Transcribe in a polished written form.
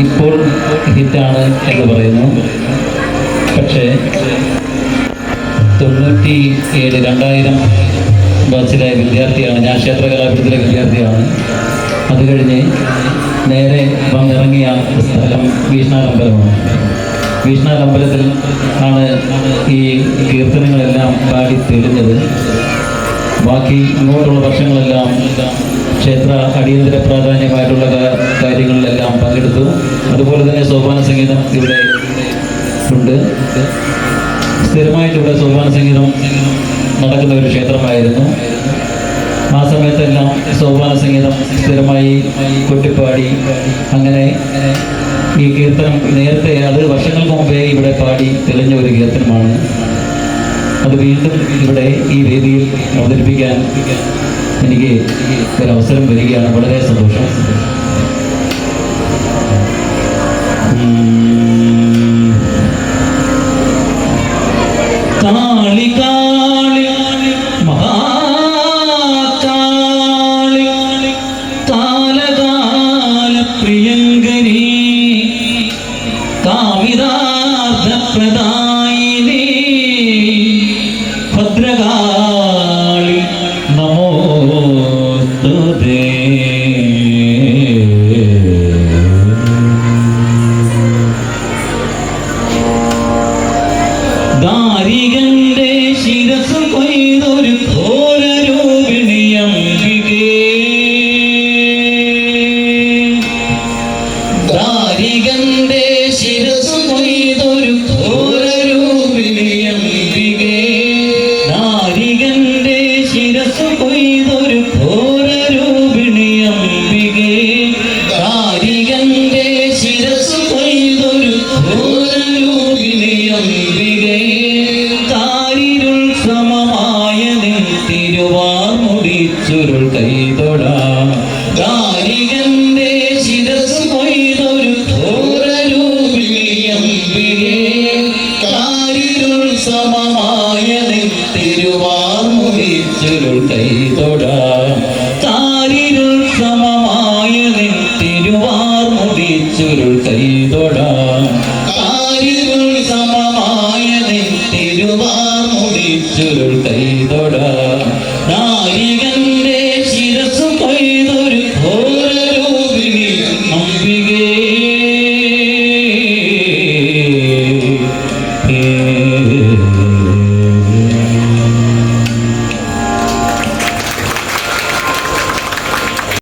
ഇപ്പോൾ ഹിറ്റാണ് എന്ന് പറയുന്നു. പക്ഷേ 97-2000 ബാച്ചിലെ വിദ്യാർത്ഥിയാണ് ഞാൻ. ക്ഷേത്രകലാപീഠത്തിലെ വിദ്യാർത്ഥിയാണ്. അത് കഴിഞ്ഞ് നേരെ വന്നിറങ്ങിയ സ്ഥലം വീഷ്ണാലമ്പലമാണ്. വീഷ്ണാലമ്പലത്തിൽ ആണ് ഈ കീർത്തനങ്ങളെല്ലാം പാടി തെളിഞ്ഞത്. ബാക്കി ഇങ്ങോട്ടുള്ള വർഷങ്ങളെല്ലാം ക്ഷേത്ര അടിയന്തര പ്രാധാന്യമായിട്ടുള്ള കാര്യങ്ങളിലെല്ലാം പങ്കെടുത്തു. അതുപോലെ തന്നെ സോപാന സംഗീതം ഇവിടെ ഉണ്ട്. സ്ഥിരമായിട്ട് ഇവിടെ സോപാന സംഗീതം നടക്കുന്ന ഒരു ക്ഷേത്രമായിരുന്നു. ആ സമയത്തെല്ലാം സോപാന സംഗീതം സ്ഥിരമായി കൊട്ടിപ്പാടി. അങ്ങനെ ഈ കീർത്തനം നേരത്തെ, അത് വർഷങ്ങൾക്ക് മുമ്പേ ഇവിടെ പാടി തെളിഞ്ഞ ഒരു കീർത്തനമാണ്. അത് വീണ്ടും ഇവിടെ ഈ വേദിയിൽ അവതരിപ്പിക്കാൻ എനിക്ക് ഒരവസരം വരികയാണ്. വളരെ സന്തോഷം. കാളി കാളി മഹാകാളി കാലകാല പ്രിയങ്ക